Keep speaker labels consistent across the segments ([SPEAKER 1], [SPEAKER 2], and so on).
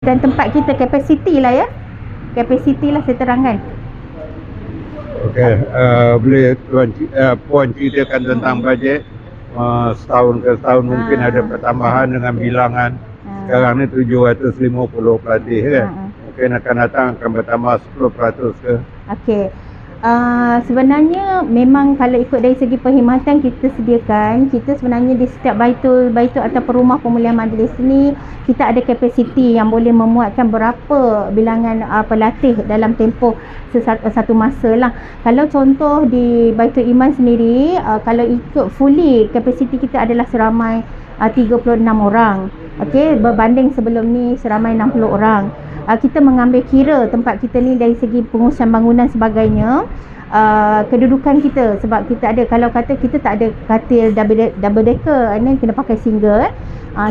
[SPEAKER 1] Dan tempat kita kapasiti lah ya. Kapasiti lah saya terangkan.
[SPEAKER 2] Okey, boleh Puan ceritakan tentang bajet setahun ke setahun mungkin ada pertambahan dengan bilangan. Sekarang ni 750 pelatih kan. Mungkin akan datang akan bertambah 10% ke.
[SPEAKER 1] Okey. Sebenarnya memang kalau ikut dari segi perkhidmatan kita sediakan, kita sebenarnya di setiap baitul atau rumah pemulihan majlis ni kita ada kapasiti yang boleh memuatkan berapa bilangan pelatih dalam tempoh satu masa lah. Kalau contoh di Baitul Iman sendiri, kalau ikut fully kapasiti kita adalah seramai 36 orang. Okey, berbanding sebelum ni seramai 60 orang. Kita mengambil kira tempat kita ni dari segi pengurusan bangunan sebagainya, kedudukan kita, sebab kita ada, kalau kata kita tak ada katil double decker, ini kena pakai single.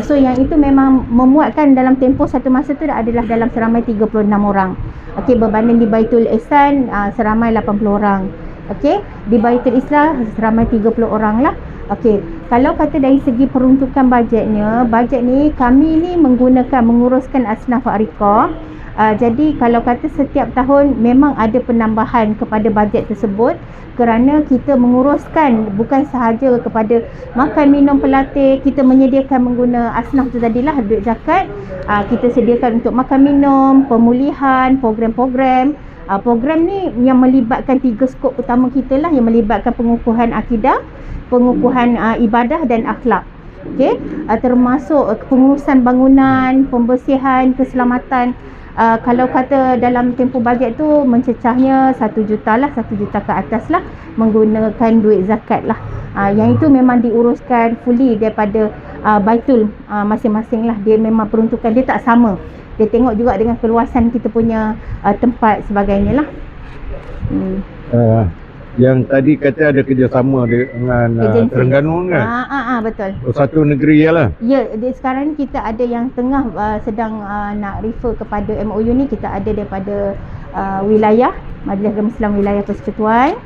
[SPEAKER 1] So yang itu memang memuatkan dalam tempoh satu masa tu adalah dalam seramai 36 orang. Okey, berbanding di Baitul Ihsan seramai 80 orang. Okey, di Baitul Islah seramai 30 orang lah. Okey, kalau kata dari segi peruntukan bajet ni kami ni menguruskan asnaf Ariqah. Jadi kalau kata setiap tahun memang ada penambahan kepada bajet tersebut kerana kita menguruskan bukan sahaja kepada makan minum pelatih, kita menyediakan mengguna asnaf tu tadilah duit zakat, kita sediakan untuk makan minum, pemulihan, program-program. Program ni yang melibatkan 3 skop utama kita lah, yang melibatkan pengukuhan akidah, pengukuhan ibadah dan akhlak. Okey, termasuk pengurusan bangunan, pembersihan, keselamatan. Kalau kata dalam tempoh bajet tu mencecahnya 1 juta lah, 1 juta ke atas lah, menggunakan duit zakat lah. Yang itu memang diuruskan fully daripada baitul masing-masing lah. Dia memang peruntukan dia tak sama. Dia tengok juga dengan keluasan kita punya tempat sebagainya lah.
[SPEAKER 2] Yang tadi kata ada kerjasama dengan Terengganu kan?
[SPEAKER 1] Betul.
[SPEAKER 2] Satu negeri lah.
[SPEAKER 1] Ya, sekarang ni kita ada yang tengah sedang nak refer kepada MOU ni. Kita ada daripada wilayah Majlis Agama Islam Wilayah Persekutuan.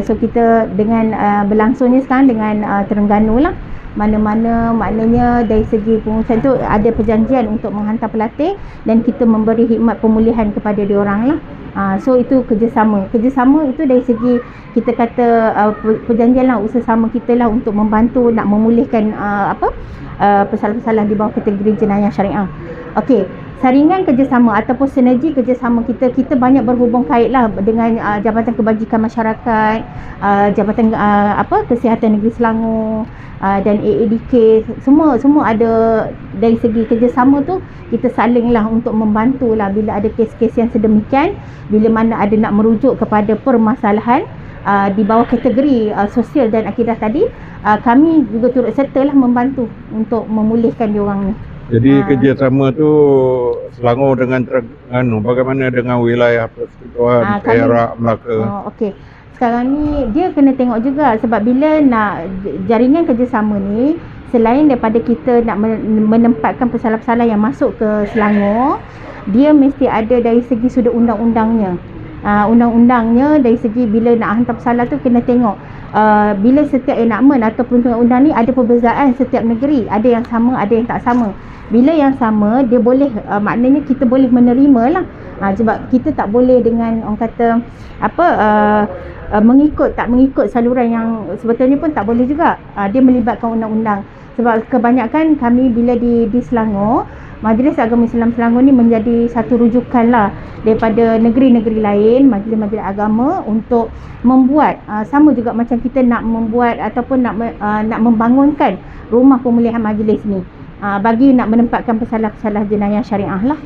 [SPEAKER 1] So kita dengan berlangsungnya sekarang dengan Terengganu lah. Mana-mana maknanya dari segi pengurusan tu ada perjanjian untuk menghantar pelatih dan kita memberi khidmat pemulihan kepada diorang lah. So itu kerjasama itu dari segi kita kata perjanjian lah, usaha sama kita lah untuk membantu nak memulihkan persoalan-persoalan di bawah kategori jenayah syariah. Okey, saringan kerjasama ataupun sinergi kerjasama kita banyak berhubung kait lah dengan Jabatan Kebajikan Masyarakat, Jabatan Kesihatan Negeri Selangor, dan AADK, semua ada dari segi kerjasama tu. Kita saling lah untuk membantu lah bila ada kes-kes yang sedemikian, bila mana ada nak merujuk kepada permasalahan di bawah kategori sosial dan akidah tadi, kami juga turut serta lah membantu untuk memulihkan diorang ni.
[SPEAKER 2] Jadi kerjasama tu Selangor dengan Terengganu, bagaimana dengan wilayah Persekutuan Perak, Melaka?
[SPEAKER 1] Okey. Sekarang ni dia kena tengok juga, sebab bila nak jaringan kerjasama ni, selain daripada kita nak menempatkan pesalah-pesalah yang masuk ke Selangor, dia mesti ada dari segi sudut undang-undangnya. Undang-undangnya dari segi bila nak hantar pesalah tu kena tengok bila setiap enactment atau peruntukan undang ni ada perbezaan setiap negeri, ada yang sama, ada yang tak sama. Bila yang sama, dia boleh maknanya kita boleh menerima lah. Sebab kita tak boleh dengan orang kata tak mengikut saluran yang sebetulnya pun tak boleh juga. Dia melibatkan undang-undang. Sebab kebanyakan kami bila di Selangor, Majlis Agama Islam Selangor ni menjadi satu rujukan lah daripada negeri-negeri lain, majlis-majlis agama untuk membuat sama juga macam kita nak membuat ataupun nak membangunkan rumah pemulihan majlis ni, bagi nak menempatkan pesalah-pesalah jenayah syariah lah.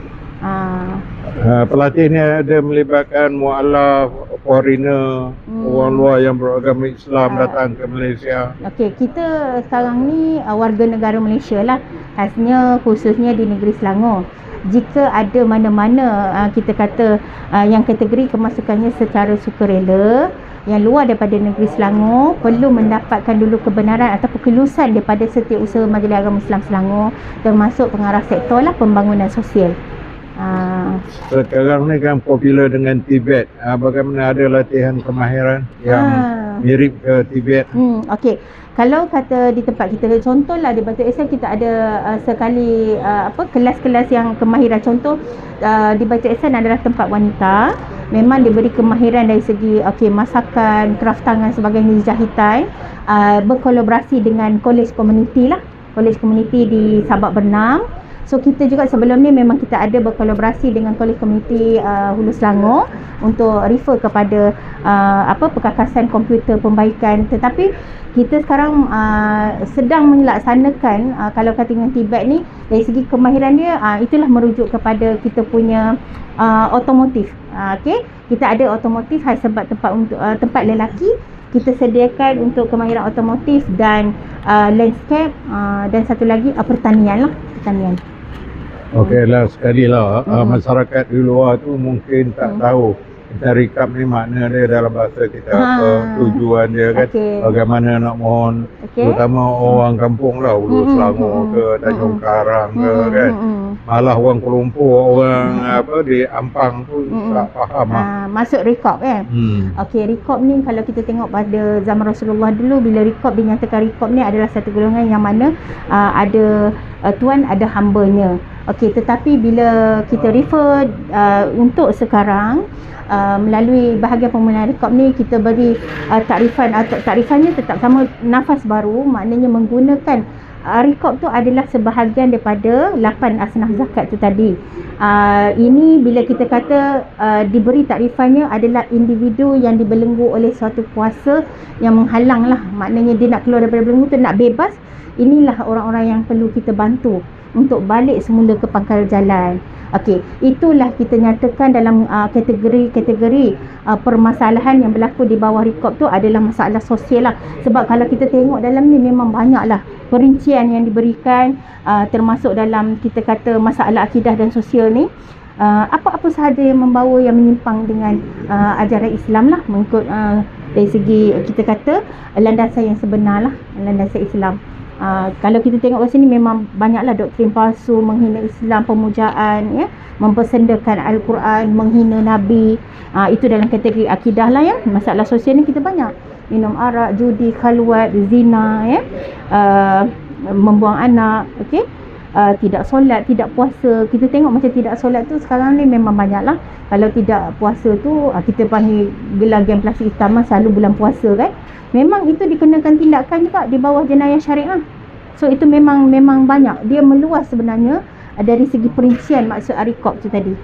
[SPEAKER 2] Pelatih ni ada melibatkan mualaf, foreigner, orang luar yang beragama Islam datang ke Malaysia.
[SPEAKER 1] Okey, kita sekarang ni warga negara Malaysia lah, khususnya di negeri Selangor. Jika ada mana-mana kita kata yang kategori kemasukannya secara sukarela yang luar daripada negeri Selangor, perlu mendapatkan dulu kebenaran ataupun kelulusan daripada Setiausaha Majlis Agama Islam Selangor, termasuk pengarah sektor lah pembangunan sosial.
[SPEAKER 2] Sekarang ni kan popular dengan Tibet. Bagaimana, ada latihan kemahiran yang mirip ke Tibet.
[SPEAKER 1] Okey. Kalau kata di tempat kita, contohlah di Batu Ihsan kita ada sekali kelas-kelas yang kemahiran. Contoh di Batu Ihsan adalah tempat wanita. Memang diberi kemahiran dari segi masakan, kraft tangan, sebagainya, jahitan. Berkolaborasi dengan kolej komuniti lah. Kolej komuniti di Sabak Bernam. So kita juga sebelum ni memang kita ada berkolaborasi dengan kolej komuniti Hulu Selangor untuk refer kepada perkakasan komputer pembaikan. Tetapi kita sekarang sedang melaksanakan kalau kata dengan Tibet ni, dari segi kemahiran dia itulah merujuk kepada kita punya otomotif. Okey, kita ada otomotif sebab tempat untuk tempat lelaki kita sediakan untuk kemahiran otomotif dan landscape dan satu lagi pertanian lah, pertanian.
[SPEAKER 2] Okey lah, sekali lah masyarakat di luar tu mungkin tak tahu kita recap ni makna dia dalam bahasa kita apa, tujuan dia kan, bagaimana nak mohon, terutama orang kampung lah, Hulu Selangor ke Tanjung Karang ke kan, malah orang Kuala Lumpur, orang di Ampang tu tak faham
[SPEAKER 1] masuk rekod kan. Okey, rekod ni kalau kita tengok pada zaman Rasulullah dulu, bila rekod dinyatakan rekod ni adalah satu golongan yang mana ada tuan, ada hambanya. Okey, tetapi bila kita refer untuk sekarang melalui bahagian pemulahan rekod ni, kita beri takrifan atau takrifannya tetap sama, nafas baru, maknanya menggunakan rekod tu adalah sebahagian daripada 8 asnaf zakat tu tadi. Ini bila kita kata diberi takrifannya adalah individu yang dibelenggu oleh suatu kuasa yang menghalang lah, maknanya dia nak keluar daripada belenggu tu, nak bebas. Inilah orang-orang yang perlu kita bantu untuk balik semula ke pangkal jalan. Okey, itulah kita nyatakan dalam kategori permasalahan yang berlaku di bawah rekod tu adalah masalah sosial lah. Sebab kalau kita tengok dalam ni memang banyaklah perincian yang diberikan, termasuk dalam kita kata masalah akidah dan sosial ni. Apa-apa sahaja yang membawa yang menyimpang dengan ajaran Islam lah, mengikut dari segi kita kata landasan yang sebenar lah, landasan Islam. Kalau kita tengok kat sini memang banyaklah doktrin palsu, menghina Islam, pemujaan, ya, mempersendakan Al-Quran, menghina Nabi. Itu dalam kategori akidah lah ya. Masalah sosial ni kita banyak. Minum arak, judi, khalwat, zina, ya. Membuang anak, okey. Tidak solat, tidak puasa. Kita tengok macam tidak solat tu sekarang ni memang banyaklah. Kalau tidak puasa tu kita panggil gelar geng plastik hitam selalu bulan puasa kan. Memang itu dikenakan tindakan juga di bawah jenayah syariah. So itu memang banyak. Dia meluas sebenarnya dari segi perincian maksud rekod tu tadi.